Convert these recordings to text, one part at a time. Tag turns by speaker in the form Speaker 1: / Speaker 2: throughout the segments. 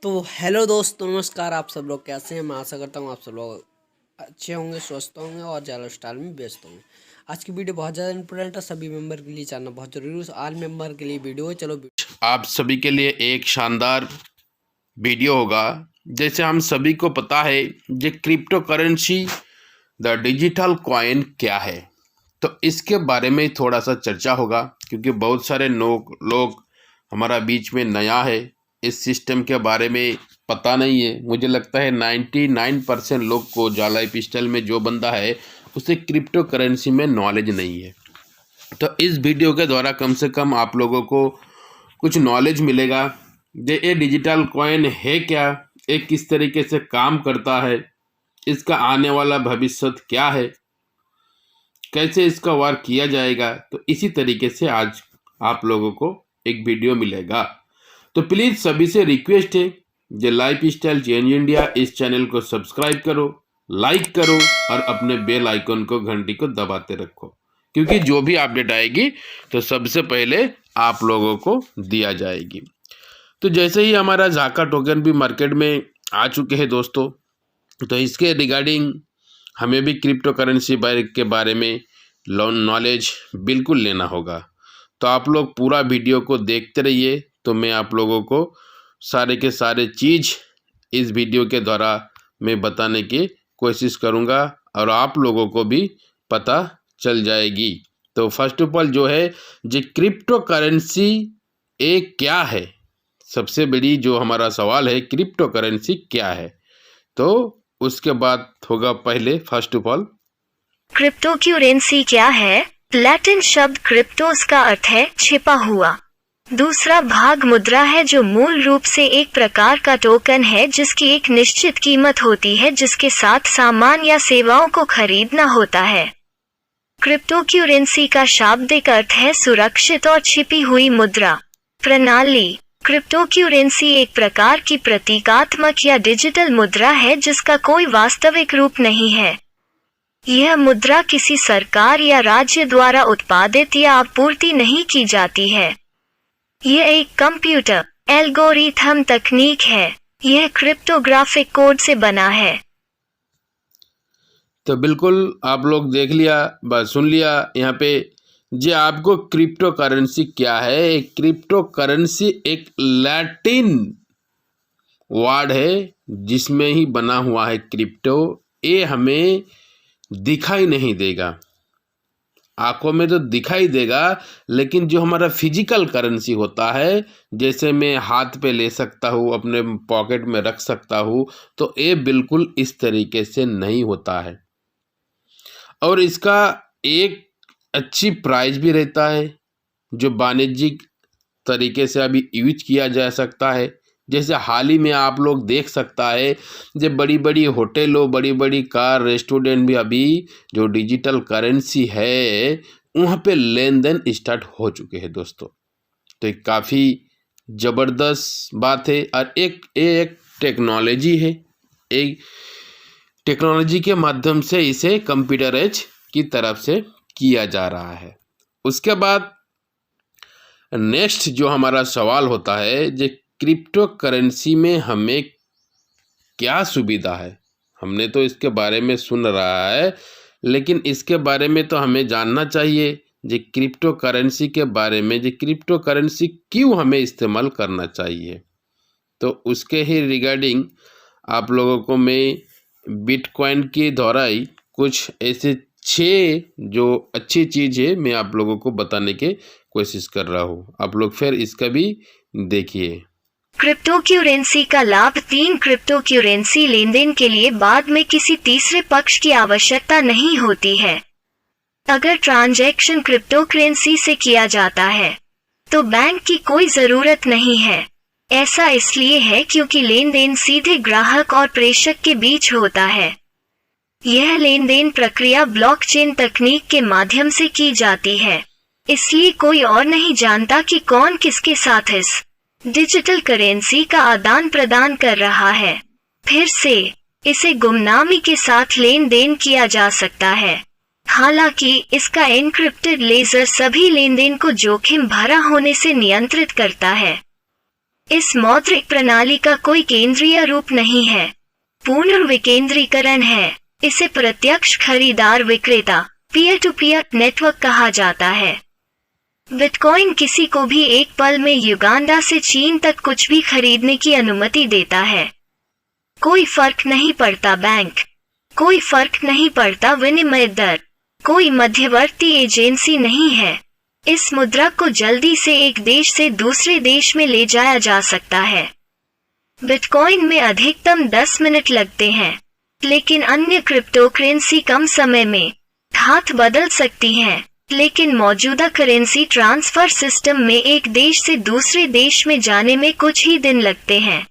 Speaker 1: तो हेलो दोस्तों, नमस्कार। आप सब लोग कैसे हैं? मैं आशा करता हूँ आप सब लोग अच्छे होंगे, स्वस्थ होंगे और ज़्यादा स्टाइल में व्यस्त होंगे। आज की वीडियो बहुत ज़्यादा इंपॉर्टेंट है, सभी मेंबर के लिए जानना बहुत जरूरी है। ऑल मेंबर के लिए वीडियो है। चलो
Speaker 2: आप सभी के लिए एक शानदार वीडियो होगा। जैसे हम सभी को पता है ये crypto currency the digital coin क्या है, तो इसके बारे में थोड़ा सा चर्चा होगा क्योंकि बहुत सारे लोग हमारा बीच में नया है, इस सिस्टम के बारे में पता नहीं है। मुझे लगता है 99% लोग को जाला पिस्टल में जो बंदा है उसे क्रिप्टो करेंसी में नॉलेज नहीं है। तो इस वीडियो के द्वारा कम से कम आप लोगों को कुछ नॉलेज मिलेगा। ये डिजिटल कॉइन है क्या, ये किस तरीके से काम करता है, इसका आने वाला भविष्य क्या है, कैसे इसका वर्क किया जाएगा। तो इसी तरीके से आज आप लोगों को एक वीडियो मिलेगा। तो प्लीज़ सभी से रिक्वेस्ट है, जो लाइफ स्टाइल चेंज इंडिया इस चैनल को सब्सक्राइब करो, लाइक करो और अपने बेल आइकन को घंटी को दबाते रखो, क्योंकि जो भी अपडेट आएगी तो सबसे पहले आप लोगों को दिया जाएगी। तो जैसे ही हमारा झाका टोकन भी मार्केट में आ चुके हैं दोस्तों, तो इसके रिगार्डिंग हमें भी क्रिप्टो करेंसी के बारे में नॉलेज बिल्कुल लेना होगा। तो आप लोग पूरा वीडियो को देखते रहिए, तो मैं आप लोगों को सारे के सारे चीज़ इस वीडियो के द्वारा मैं बताने की कोशिश करूंगा और आप लोगों को भी पता चल जाएगी। तो फर्स्ट ऑफ ऑल जो है जो क्रिप्टो करेंसी एक क्या है, सबसे बड़ी जो हमारा सवाल है क्रिप्टो करेंसी क्या है, तो उसके बाद होगा पहले first of all
Speaker 3: crypto currency क्या है। लैटिन शब्द क्रिप्टोस का अर्थ है छिपा हुआ। दूसरा भाग मुद्रा है, जो मूल रूप से एक प्रकार का टोकन है जिसकी एक निश्चित कीमत होती है, जिसके साथ सामान या सेवाओं को खरीदना होता है। क्रिप्टो करेंसी का शाब्दिक अर्थ है सुरक्षित और छिपी हुई मुद्रा प्रणाली। क्रिप्टो करेंसी एक प्रकार की प्रतीकात्मक या डिजिटल मुद्रा है जिसका कोई वास्तविक रूप नहीं है। यह मुद्रा किसी सरकार या राज्य द्वारा उत्पादित या आपूर्ति नहीं की जाती है। यह एक कंप्यूटर एल्गोरिथम तकनीक है। यह क्रिप्टोग्राफिक कोड से बना है।
Speaker 2: तो बिल्कुल आप लोग देख लिया, बस सुन लिया यहाँ पे जी आपको क्रिप्टो करेंसी क्या है। क्रिप्टो करेंसी एक लैटिन वर्ड है जिसमें ही बना हुआ है क्रिप्टो। ये हमें दिखाई नहीं देगा, आंखों में तो दिखाई देगा, लेकिन जो हमारा फिजिकल करेंसी होता है, जैसे मैं हाथ पे ले सकता हूँ, अपने पॉकेट में रख सकता हूँ, तो ये बिल्कुल इस तरीके से नहीं होता है। और इसका एक अच्छी प्राइस भी रहता है जो वाणिज्यिक तरीके से अभी यूज किया जा सकता है। जैसे हाल ही में आप लोग देख सकता है जो बड़ी बड़ी होटलों, बड़ी बड़ी कार, रेस्टोरेंट भी अभी जो डिजिटल करेंसी है वहाँ पे लेन देन स्टार्ट हो चुके हैं दोस्तों। तो एक काफ़ी ज़बरदस्त बात है और एक टेक्नोलॉजी है। एक टेक्नोलॉजी के माध्यम से इसे कंप्यूटराइज की तरफ से किया जा रहा है। उसके बाद नेक्स्ट जो हमारा सवाल होता है, जो क्रिप्टो करेंसी में हमें क्या सुविधा है। हमने तो इसके बारे में सुन रहा है, लेकिन इसके बारे में तो हमें जानना चाहिए जो क्रिप्टो करेंसी के बारे में, जो क्रिप्टो करेंसी क्यों हमें इस्तेमाल करना चाहिए। तो उसके ही रिगार्डिंग आप लोगों को मैं बिटकॉइन की द्वारा ही कुछ ऐसे 6 जो अच्छी चीज़ है मैं आप लोगों को बताने की कोशिश कर रहा हूँ। आप लोग फिर इसका भी देखिए।
Speaker 3: क्रिप्टो करेंसी का लाभ 3 क्रिप्टो करेंसी लेनदेन के लिए बाद में किसी तीसरे पक्ष की आवश्यकता नहीं होती है। अगर ट्रांजैक्शन क्रिप्टो करेंसी से किया जाता है तो बैंक की कोई जरूरत नहीं है। ऐसा इसलिए है क्योंकि लेन देन सीधे ग्राहक और प्रेषक के बीच होता है। यह लेन देन प्रक्रिया ब्लॉकचेन तकनीक के माध्यम से की जाती है, इसलिए कोई और नहीं जानता कि कौन किसके साथ इस डिजिटल करेंसी का आदान प्रदान कर रहा है। फिर से इसे गुमनामी के साथ लेन देन किया जा सकता है। हालांकि इसका एन्क्रिप्टेड लेजर सभी लेन देन को जोखिम भरा होने से नियंत्रित करता है। इस मौद्रिक प्रणाली का कोई केंद्रीय रूप नहीं है, पूर्ण विकेंद्रीकरण है। इसे प्रत्यक्ष खरीदार विक्रेता पीयर टू पीयर नेटवर्क कहा जाता है। बिटकॉइन किसी को भी एक पल में युगांडा से चीन तक कुछ भी खरीदने की अनुमति देता है। कोई फर्क नहीं पड़ता बैंक, कोई फर्क नहीं पड़ता विनिमय दर, कोई मध्यवर्ती एजेंसी नहीं है। इस मुद्रा को जल्दी से एक देश से दूसरे देश में ले जाया जा सकता है। बिटकॉइन में अधिकतम 10 मिनट लगते हैं, लेकिन अन्य क्रिप्टो करेंसी कम समय में हाथ बदल सकती हैं। लेकिन मौजूदा करेंसी ट्रांसफर सिस्टम में एक देश से दूसरे देश में जाने में कुछ ही दिन लगते हैं।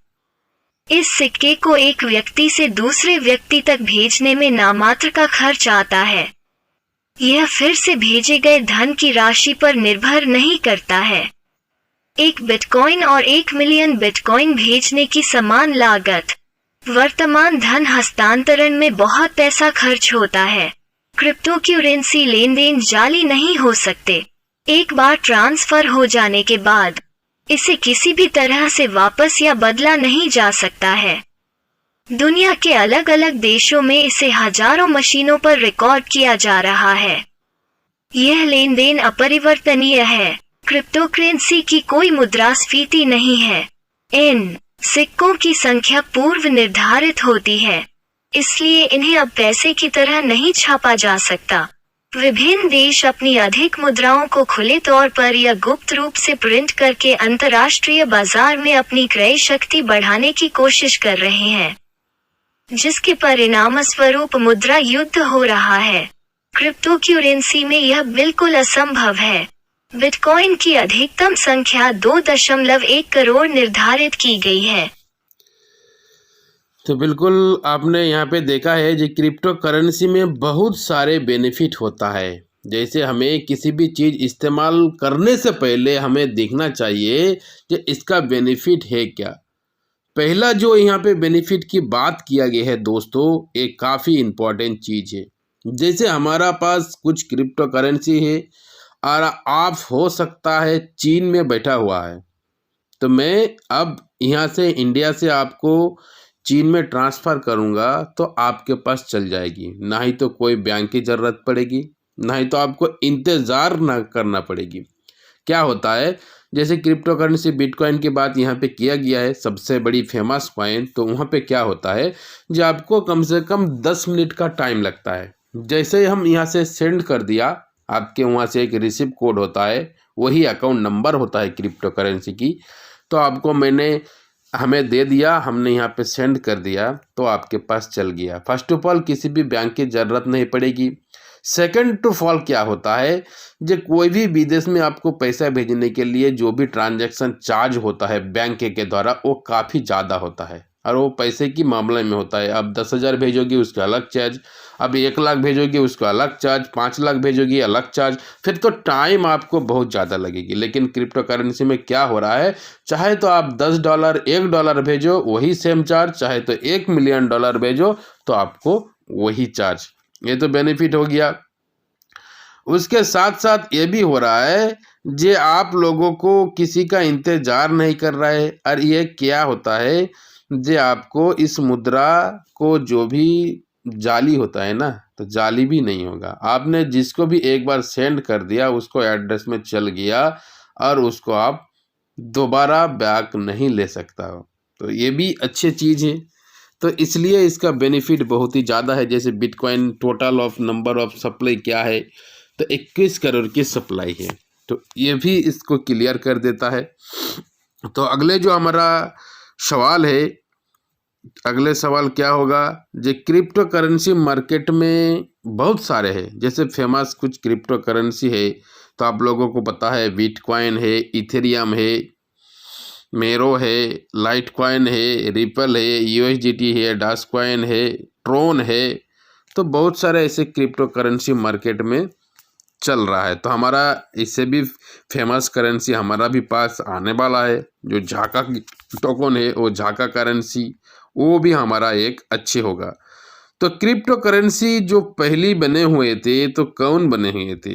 Speaker 3: इस सिक्के को एक व्यक्ति से दूसरे व्यक्ति तक भेजने में नामात्र का खर्च आता है। यह फिर से भेजे गए धन की राशि पर निर्भर नहीं करता है। एक बिटकॉइन और 1 मिलियन बिटकॉइन भेजने की समान लागत। वर्तमान धन हस्तांतरण में बहुत पैसा खर्च होता है। क्रिप्टो करेंसी लेन देन जाली नहीं हो सकते। एक बार ट्रांसफर हो जाने के बाद इसे किसी भी तरह से वापस या बदला नहीं जा सकता है। दुनिया के अलग अलग देशों में इसे हजारों मशीनों पर रिकॉर्ड किया जा रहा है। यह लेन देन अपरिवर्तनीय है। क्रिप्टो करेंसी की कोई मुद्रास्फीति नहीं है। इन सिक्कों की संख्या पूर्व निर्धारित होती है, इसलिए इन्हें अब पैसे की तरह नहीं छापा जा सकता। विभिन्न देश अपनी अधिक मुद्राओं को खुले तौर पर या गुप्त रूप से प्रिंट करके अंतर्राष्ट्रीय बाजार में अपनी क्रय शक्ति बढ़ाने की कोशिश कर रहे हैं, जिसके परिणाम स्वरूप मुद्रा युद्ध हो रहा है। क्रिप्टो करेंसी में यह बिल्कुल असंभव है। बिटकॉइन की अधिकतम संख्या 2.1 करोड़ निर्धारित की गई है।
Speaker 2: तो बिल्कुल आपने यहाँ पे देखा है कि क्रिप्टो करेंसी में बहुत सारे बेनिफिट होता है। जैसे हमें किसी भी चीज़ इस्तेमाल करने से पहले हमें देखना चाहिए कि इसका बेनिफिट है क्या। पहला जो यहाँ पे बेनिफिट की बात किया गया है दोस्तों, एक काफ़ी इम्पोर्टेंट चीज़ है। जैसे हमारा पास कुछ क्रिप्टो करेंसी है और आप हो सकता है चीन में बैठा हुआ है, तो मैं अब यहाँ से इंडिया से आपको चीन में ट्रांसफ़र करूँगा तो आपके पास चल जाएगी। ना ही तो कोई बैंक की ज़रूरत पड़ेगी, ना ही तो आपको इंतज़ार ना करना पड़ेगी। क्या होता है, जैसे क्रिप्टो करेंसी बिटकॉइन की बात यहाँ पे किया गया है, सबसे बड़ी फेमस कॉइन, तो वहाँ पे क्या होता है जो आपको कम से कम 10 मिनट का टाइम लगता है। जैसे हम यहाँ से सेंड कर दिया, आपके वहाँ से एक रिसीव कोड होता है, वही अकाउंट नंबर होता है क्रिप्टो करेंसी की, तो आपको हमें दे दिया, हमने यहाँ पे सेंड कर दिया तो आपके पास चल गया। फर्स्ट ऑफ ऑल किसी भी बैंक की ज़रूरत नहीं पड़ेगी। सेकंड टू ऑल क्या होता है, जो कोई भी विदेश में आपको पैसा भेजने के लिए जो भी ट्रांजैक्शन चार्ज होता है बैंक के द्वारा, वो काफ़ी ज़्यादा होता है और वो पैसे की मामले में होता है। अब 10,000 भेजोगे उसका अलग चार्ज, अब 1 लाख भेजोगे उसका अलग चार्ज, 5 लाख भेजोगे अलग चार्ज, फिर तो टाइम आपको बहुत ज़्यादा लगेगी। लेकिन क्रिप्टो करेंसी में क्या हो रहा है, चाहे तो आप $10 $1 भेजो वही सेम चार्ज, चाहे तो $1 मिलियन भेजो तो आपको वही चार्ज। ये तो बेनिफिट हो गया। उसके साथ साथ ये भी हो रहा है जे आप लोगों को किसी का इंतजार नहीं कर रहा है। और ये क्या होता है, जे आपको इस मुद्रा को जो भी जाली होता है ना, तो जाली भी नहीं होगा। आपने जिसको भी एक बार सेंड कर दिया उसको एड्रेस में चल गया और उसको आप दोबारा बैक नहीं ले सकता हो। तो ये भी अच्छी चीज़ है, तो इसलिए इसका बेनिफिट बहुत ही ज़्यादा है। जैसे bitcoin total of number of supply क्या है, तो 21 करोड़ की सप्लाई है, तो ये भी इसको क्लियर कर देता है। तो अगले जो हमारा सवाल है, अगले सवाल क्या होगा, जो क्रिप्टो करेंसी मार्केट में बहुत सारे हैं। जैसे फेमस कुछ क्रिप्टो करेंसी है तो आप लोगों को पता है, बिटकॉइन है, इथेरियम है, मेरो है, लाइट कॉइन है, रिपल है, USDT है, डॉजकॉइन है, ट्रोन है। तो बहुत सारे ऐसे क्रिप्टो करेंसी मार्केट में चल रहा है। तो हमारा इससे भी फेमस करेंसी हमारा भी पास आने वाला है, जो झाका टोकन है, वो झाका करेंसी, वो भी हमारा एक अच्छे होगा। तो क्रिप्टो करेंसी जो पहली बने हुए थे तो कौन बने हुए थे,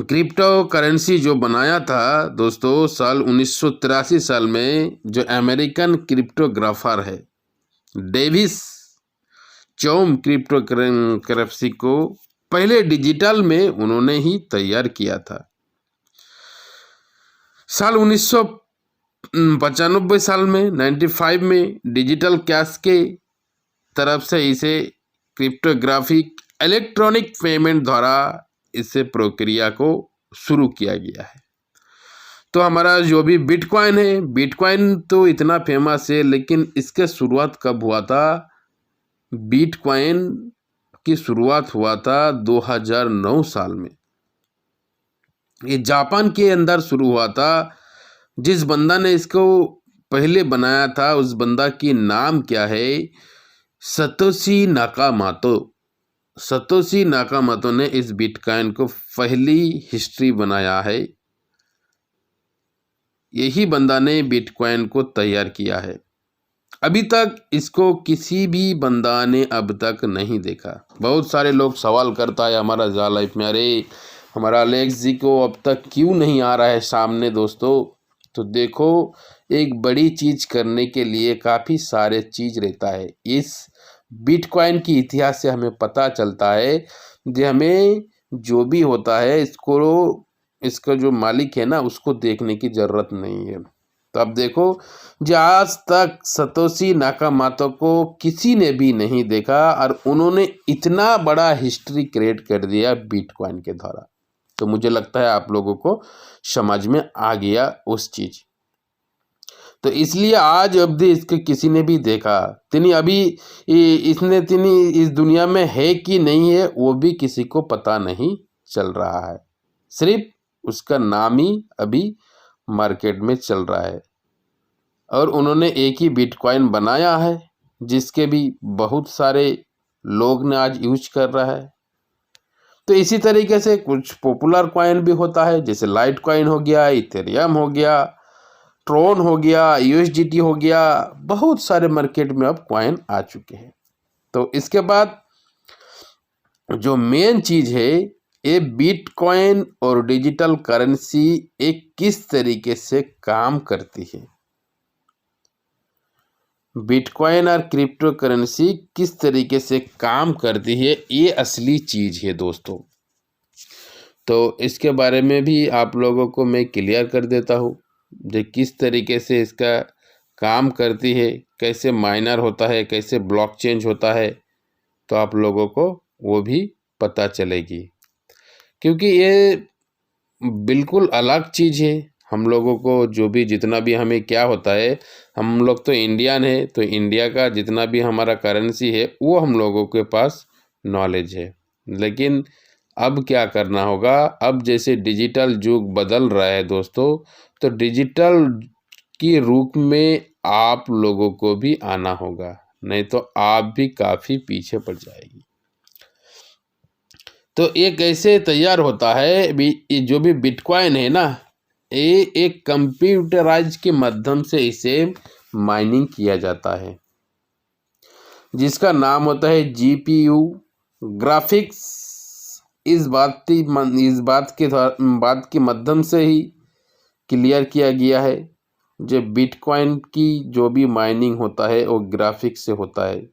Speaker 2: क्रिप्टो करेंसी जो बनाया था दोस्तों साल 1983 साल में, जो अमेरिकन क्रिप्टोग्राफर है डेविस चौम क्रिप्टो करेंसी को पहले डिजिटल में उन्होंने ही तैयार किया था। साल 1995 साल में 95 में डिजिटल कैश के तरफ से इसे क्रिप्टोग्राफिक इलेक्ट्रॉनिक पेमेंट द्वारा इसे प्रक्रिया को शुरू किया गया है। तो हमारा जो भी बिटकॉइन है, बिटकॉइन तो इतना फेमस है, लेकिन इसके शुरुआत कब हुआ था? बिटकॉइन की शुरुआत हुआ था 2009 साल में। ये जापान के अंदर शुरू हुआ था। जिस बंदा ने इसको पहले बनाया था उस बंदा की नाम क्या है? Satoshi Nakamoto. सतोशी नाकामोतो ने इस बिटकॉइन को पहली हिस्ट्री बनाया है। यही बंदा ने बिटकॉइन को तैयार किया है। अभी तक इसको किसी भी बंदा ने अब तक नहीं देखा। बहुत सारे लोग सवाल करता है हमारा जा लाइफ में, अरे हमारा अलेक्स जी को अब तक क्यों नहीं आ रहा है सामने दोस्तों। तो देखो, एक बड़ी चीज़ करने के लिए काफ़ी सारे चीज़ रहता है। इस बिटकॉइन की इतिहास से हमें पता चलता है कि हमें जो भी होता है इसका जो मालिक है ना उसको देखने की ज़रूरत नहीं है। तो अब देखो, जो आज तक सतोशी नाकामोतो को किसी ने भी नहीं देखा और उन्होंने इतना बड़ा हिस्ट्री क्रिएट कर दिया बिटकॉइन के द्वारा। तो मुझे लगता है आप लोगों को समझ में आ गया उस चीज़। तो इसलिए आज अवधि इसके किसी ने भी देखा तिनी अभी इसने तिनी इस दुनिया में है कि नहीं है वो भी किसी को पता नहीं चल रहा है। सिर्फ उसका नाम ही अभी मार्केट में चल रहा है और उन्होंने एक ही बिटकॉइन बनाया है जिसके भी बहुत सारे लोग ने आज यूज कर रहा है। तो इसी तरीके से कुछ पॉपुलर कॉइन भी होता है, जैसे लाइट कॉइन हो गया, इथेरियम हो गया, ट्रोन हो गया, यूएसडीटी हो गया। बहुत सारे मार्केट में अब कॉइन आ चुके हैं। तो इसके बाद जो मेन चीज़ है, ये बिटकॉइन और डिजिटल करेंसी एक किस तरीके से काम करती है। बिटकॉइन और क्रिप्टो करेंसी किस तरीके से काम करती है, ये असली चीज़ है दोस्तों। तो इसके बारे में भी आप लोगों को मैं क्लियर कर देता हूँ, जो किस तरीके से इसका काम करती है, कैसे माइनर होता है, कैसे ब्लॉक चेंज होता है, तो आप लोगों को वो भी पता चलेगी। क्योंकि ये बिल्कुल अलग चीज़ है। हम लोगों को जो भी जितना भी हमें क्या होता है, हम लोग तो इंडियन है, तो इंडिया का जितना भी हमारा करेंसी है वो हम लोगों के पास नॉलेज है। लेकिन अब क्या करना होगा, अब जैसे डिजिटल युग बदल रहा है दोस्तों, तो डिजिटल की रूप में आप लोगों को भी आना होगा, नहीं तो आप भी काफ़ी पीछे पड़ जाएगी। तो ये कैसे तैयार होता है, ये जो भी बिटकॉइन है ना, ये एक कंप्यूटराइज के माध्यम से इसे माइनिंग किया जाता है, जिसका नाम होता है जीपीयू ग्राफिक्स। इस बात के माध्यम से ही क्लियर किया गया है, जो बिटकॉइन की जो भी माइनिंग होता है वो ग्राफिक्स से होता है।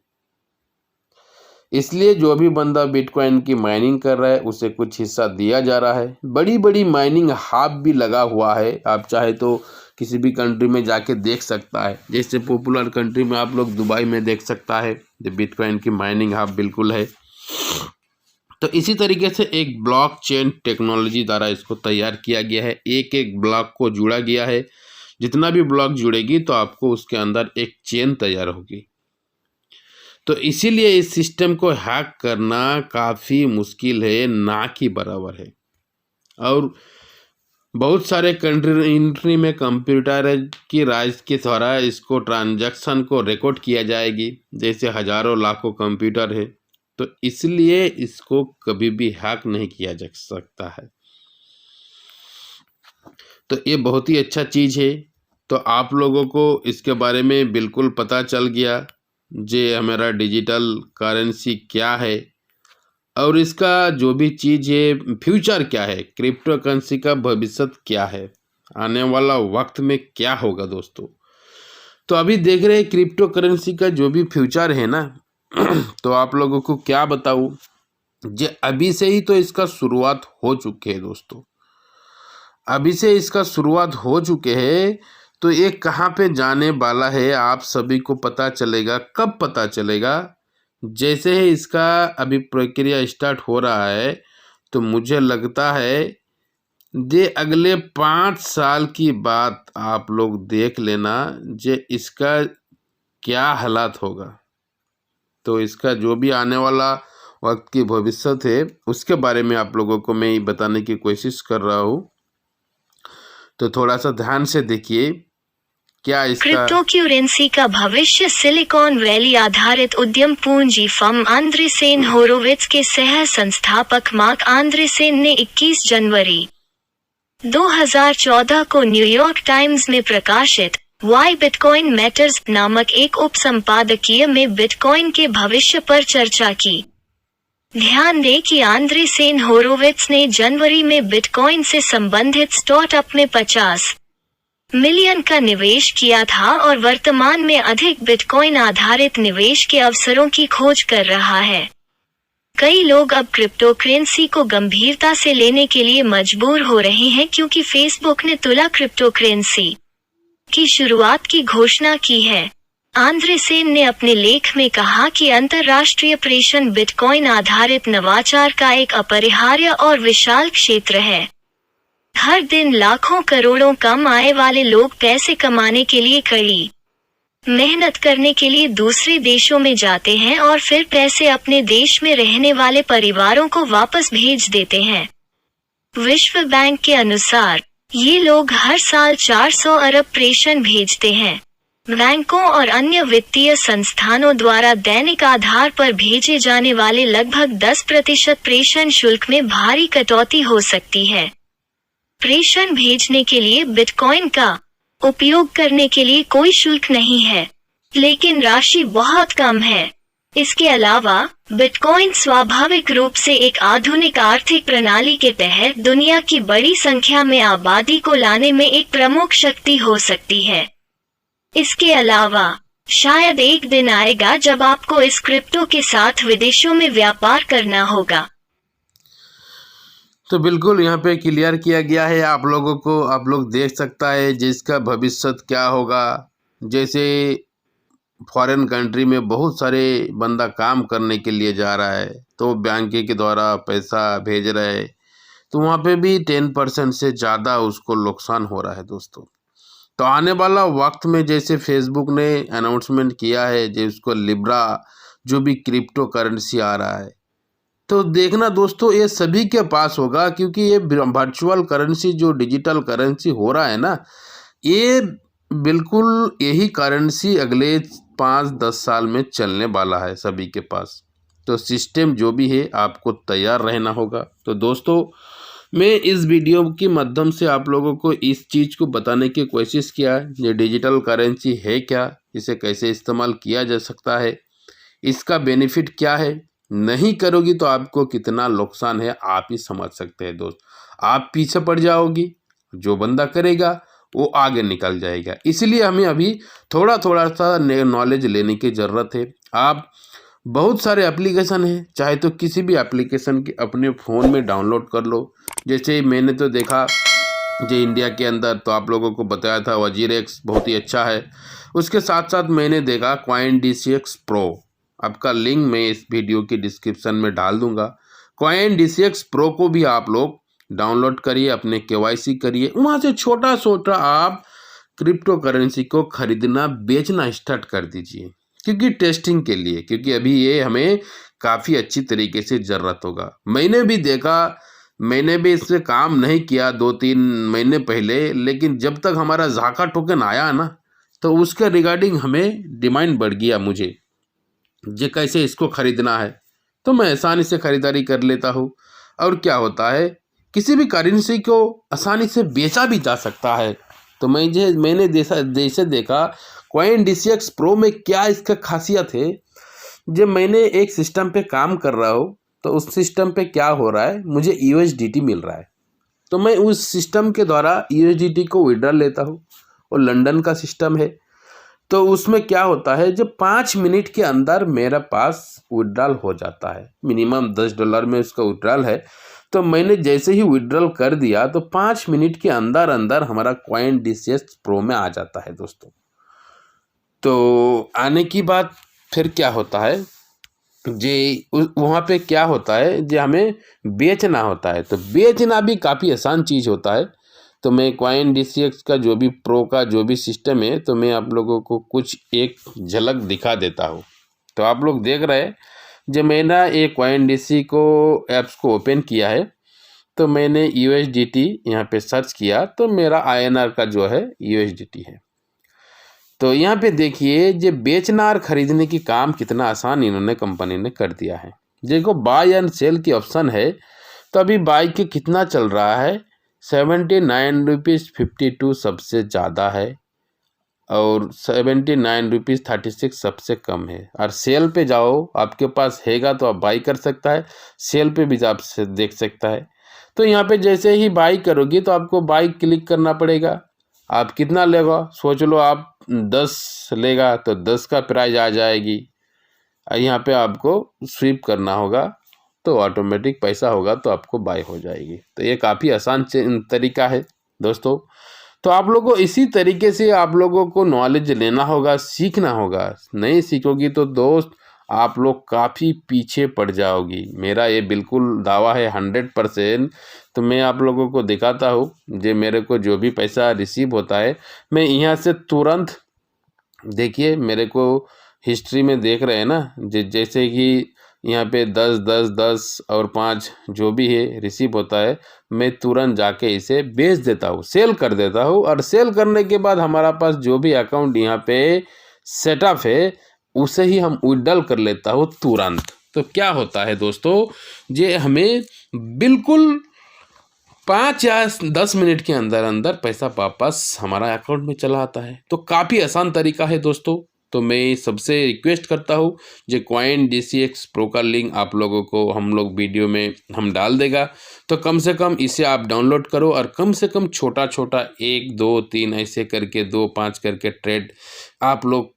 Speaker 2: इसलिए जो भी बंदा बिटकॉइन की माइनिंग कर रहा है उसे कुछ हिस्सा दिया जा रहा है। बड़ी बड़ी माइनिंग हब भी लगा हुआ है, आप चाहे तो किसी भी कंट्री में जाके देख सकता है। जैसे पॉपुलर कंट्री में आप लोग दुबई में देख सकता है, जो बिटकॉइन की माइनिंग हब बिल्कुल है। तो इसी तरीके से एक ब्लॉक चेन टेक्नोलॉजी द्वारा इसको तैयार किया गया है। एक एक ब्लॉक को जुड़ा गया है, जितना भी ब्लॉक जुड़ेगी तो आपको उसके अंदर एक चेन तैयार होगी। तो इसीलिए इस सिस्टम को हैक करना काफ़ी मुश्किल है, ना कि बराबर है। और बहुत सारे कंट्री में कंप्यूटर की राइज के द्वारा इसको ट्रांजैक्शन को रिकॉर्ड किया जाएगी, जैसे हज़ारों लाखों कंप्यूटर है। तो इसलिए इसको कभी भी हैक नहीं किया जा सकता है। तो ये बहुत ही अच्छा चीज़ है। तो आप लोगों को इसके बारे में बिल्कुल पता चल गया जे हमारा डिजिटल करेंसी क्या है। और इसका जो भी चीज़ है फ्यूचर क्या है, क्रिप्टो करेंसी का भविष्य क्या है, आने वाला वक्त में क्या होगा दोस्तों। तो अभी देख रहे हैं क्रिप्टो करेंसी का जो भी फ्यूचर है ना तो आप लोगों को क्या बताऊँ, जे अभी से ही तो इसका शुरुआत हो चुके हैं दोस्तों, अभी से इसका शुरुआत हो चुके हैं। तो ये कहाँ पे जाने वाला है आप सभी को पता चलेगा। कब पता चलेगा, जैसे ही इसका अभी प्रक्रिया स्टार्ट हो रहा है तो मुझे लगता है जे अगले 5 साल की बात आप लोग देख लेना, जे इसका क्या हालात होगा। तो इसका जो भी आने वाला वक्त की भविष्य है उसके बारे में आप लोगों को मैं बताने की कोशिश कर रहा हूँ। तो थोड़ा सा ध्यान से देखिए क्या इसका
Speaker 3: क्रिप्टो करेंसी का भविष्य सिलिकॉन वैली आधारित उद्यम पूंजी फर्म आंद्रेसेन होरोविट्ज के सह संस्थापक मार्क आंद्रेसेन ने 21 जनवरी 2014 को न्यूयॉर्क टाइम्स में प्रकाशित वाई बिटकॉइन मैटर्स नामक एक उपसंपादकीय में बिटकॉइन के भविष्य पर चर्चा की। ध्यान दें कि आंद्रेसेन होरोविट्ज ने जनवरी में बिटकॉइन से संबंधित स्टार्टअप में 50 मिलियन का निवेश किया था और वर्तमान में अधिक बिटकॉइन आधारित निवेश के अवसरों की खोज कर रहा है। कई लोग अब क्रिप्टो करेंसी को गंभीरता से लेने के लिए मजबूर हो रहे हैं क्योंकि फेसबुक ने तुला क्रिप्टो करेंसी की शुरुआत की घोषणा की है। आंद्रेसेन ने अपने लेख में कहा कि अंतर्राष्ट्रीय प्रेषण बिटकॉइन आधारित नवाचार का एक अपरिहार्य और विशाल क्षेत्र है। हर दिन लाखों करोड़ों कम आय वाले लोग पैसे कमाने के लिए कड़ी मेहनत करने के लिए दूसरे देशों में जाते हैं और फिर पैसे अपने देश में रहने वाले परिवारों को वापस भेज देते हैं। विश्व बैंक के अनुसार ये लोग हर साल 400 अरब प्रेषण भेजते हैं। बैंकों और अन्य वित्तीय संस्थानों द्वारा दैनिक आधार पर भेजे जाने वाले लगभग 10% प्रेषण शुल्क में भारी कटौती हो सकती है। प्रेषण भेजने के लिए बिटकॉइन का उपयोग करने के लिए कोई शुल्क नहीं है, लेकिन राशि बहुत कम है। इसके अलावा बिटकॉइन स्वाभाविक रूप से एक आधुनिक आर्थिक प्रणाली के तहत दुनिया की बड़ी संख्या में आबादी को लाने में एक प्रमुख शक्ति हो सकती है। इसके अलावा शायद एक दिन आएगा जब आपको इस क्रिप्टो के साथ विदेशों में व्यापार करना होगा।
Speaker 2: तो बिल्कुल यहाँ पे क्लियर किया गया है आप लोगों को, आप लोग देख सकता है जिसका भविष्य क्या होगा। जैसे फॉरेन कंट्री में बहुत सारे बंदा काम करने के लिए जा रहा है तो बैंक के द्वारा पैसा भेज रहे हैं तो वहाँ पे भी 10% से ज़्यादा उसको नुकसान हो रहा है दोस्तों। तो आने वाला वक्त में जैसे फेसबुक ने अनाउंसमेंट किया है जिसको लिब्रा जो भी क्रिप्टो करेंसी आ रहा है, तो देखना दोस्तों ये सभी के पास होगा क्योंकि ये वर्चुअल करेंसी जो डिजिटल करेंसी हो रहा है ना, ये बिल्कुल यही करेंसी अगले 5-10 साल में चलने वाला है सभी के पास। तो सिस्टम जो भी है आपको तैयार रहना होगा। तो दोस्तों मैं इस वीडियो के माध्यम से आप लोगों को इस चीज़ को बताने की कोशिश किया है, ये डिजिटल करेंसी है क्या, इसे कैसे इस्तेमाल किया जा सकता है, इसका बेनिफिट क्या है, नहीं करोगी तो आपको कितना नुकसान है आप ही समझ सकते हैं दोस्त। आप पीछे पड़ जाओगी, जो बंदा करेगा वो आगे निकल जाएगा। इसलिए हमें अभी थोड़ा थोड़ा सा नॉलेज लेने की ज़रूरत है। आप बहुत सारे एप्लीकेशन हैं, चाहे तो किसी भी एप्लीकेशन के अपने फ़ोन में डाउनलोड कर लो। जैसे मैंने तो देखा जो इंडिया के अंदर तो आप लोगों को बताया था वजीरेक्स बहुत ही अच्छा है। उसके साथ साथ मैंने देखा CoinDCX Pro, आपका लिंक मैं इस वीडियो की डिस्क्रिप्शन में डाल दूंगा। CoinDCX Pro को भी आप लोग डाउनलोड करिए, अपने KYC करिए, वहाँ से छोटा छोटा आप क्रिप्टो करेंसी को खरीदना बेचना स्टार्ट कर दीजिए क्योंकि टेस्टिंग के लिए, क्योंकि अभी ये हमें काफ़ी अच्छी तरीके से ज़रूरत होगा। मैंने भी देखा, मैंने भी इससे काम नहीं किया 2-3 महीने पहले, लेकिन जब तक हमारा झाका टोकन आया ना तो उसके रिगार्डिंग हमें डिमांड बढ़ गया मुझे जो कैसे इसको ख़रीदना है, तो मैं आसानी से ख़रीदारी कर लेता हूँ। और क्या होता है किसी भी करेंसी को आसानी से बेचा भी जा सकता है। तो मैंने जैसे देखा CoinDCX Pro में क्या इसका खासियत है, जब मैंने एक सिस्टम पे काम कर रहा हूँ तो उस सिस्टम पे क्या हो रहा है, मुझे USDT मिल रहा है, तो मैं उस सिस्टम के द्वारा USDT को विड्रॉल लेता हूँ। और लंदन का सिस्टम है, तो उसमें क्या होता है, जब 5 मिनट के अंदर मेरा पास विड्रॉल हो जाता है। मिनिमम $10 में उसका विड्रॉल है, तो मैंने जैसे ही विड्रॉल कर दिया तो 5 मिनट के अंदर अंदर हमारा कॉइन DCS प्रो में आ जाता है दोस्तों। तो आने की बात फिर क्या होता है वहाँ पे क्या होता है जो हमें बेचना होता है, तो बेचना भी काफ़ी आसान चीज़ होता है। तो मैं कॉइन DCS का जो भी प्रो का जो भी सिस्टम है, तो मैं आप लोगों को कुछ एक झलक दिखा देता हूँ। तो आप लोग देख रहे हैं, जब मैंने ये कॉइन DCS को ऐप्स को ओपन किया है, तो मैंने USDT यहाँ पे सर्च किया, तो मेरा INR का जो है USDT है। तो यहाँ पे देखिए, जो बेचना और ख़रीदने की काम कितना आसान इन्होंने कंपनी ने कर दिया है। देखो बाय एंड सेल की ऑप्शन है, तो अभी बाय के कितना चल रहा है, 79.52 सबसे ज़्यादा है और 79.36 सबसे कम है। और सेल पे जाओ, आपके पास हैगा तो आप बाई कर सकता है, सेल पे भी आप से देख सकता है। तो यहाँ पे जैसे ही बाई करोगी तो आपको बाई क्लिक करना पड़ेगा। आप कितना लेगा सोच लो, आप 10 लेगा तो 10 का प्राइस आ जाएगी। यहाँ पे आपको स्वीप करना होगा, तो ऑटोमेटिक पैसा होगा तो आपको बाय हो जाएगी। तो ये काफ़ी आसान तरीका है दोस्तों। तो आप लोगों को इसी तरीके से आप लोगों को नॉलेज लेना होगा, सीखना होगा। नहीं सीखोगी तो दोस्त आप लोग काफ़ी पीछे पड़ जाओगी, मेरा ये बिल्कुल दावा है 100%। तो मैं आप लोगों को दिखाता हूँ, जो मेरे को जो भी पैसा रिसीव होता है, मैं यहाँ से तुरंत देखिए मेरे को हिस्ट्री में देख रहे हैं ना, जैसे कि यहाँ पे 10 10 10 और 5 जो भी है रिसीव होता है, मैं तुरंत जाके इसे बेच देता हूँ, सेल कर देता हूँ। और सेल करने के बाद हमारा पास जो भी अकाउंट यहाँ पे सेटअप है, उसे ही हम विड्रॉल कर लेता हूँ तुरंत। तो क्या होता है दोस्तों, ये हमें बिल्कुल 5 या 10 मिनट के अंदर अंदर पैसा वापस हमारा अकाउंट में चला आता है। तो काफ़ी आसान तरीका है दोस्तों। तो मैं सबसे रिक्वेस्ट करता हूँ, जो कॉइन DCS प्रो का लिंक आप लोगों को हम लोग वीडियो में हम डाल देगा, तो कम से कम इसे आप डाउनलोड करो और कम से कम छोटा छोटा 1 2 3 ऐसे करके 2 5 करके ट्रेड आप लोग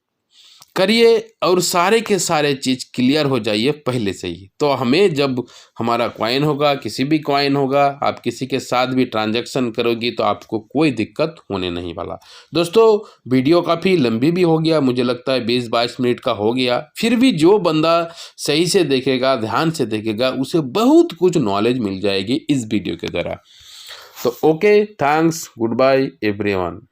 Speaker 2: करिए और सारे के सारे चीज़ क्लियर हो जाइए पहले से ही। तो हमें जब हमारा कॉइन होगा, किसी भी कॉइन होगा, आप किसी के साथ भी ट्रांजैक्शन करोगी तो आपको कोई दिक्कत होने नहीं वाला। दोस्तों वीडियो काफ़ी लंबी भी हो गया, मुझे लगता है 20-22 मिनट का हो गया। फिर भी जो बंदा सही से देखेगा, ध्यान से देखेगा, उसे बहुत कुछ नॉलेज मिल जाएगी इस वीडियो के द्वारा। तो okay, thanks, goodbye everyone.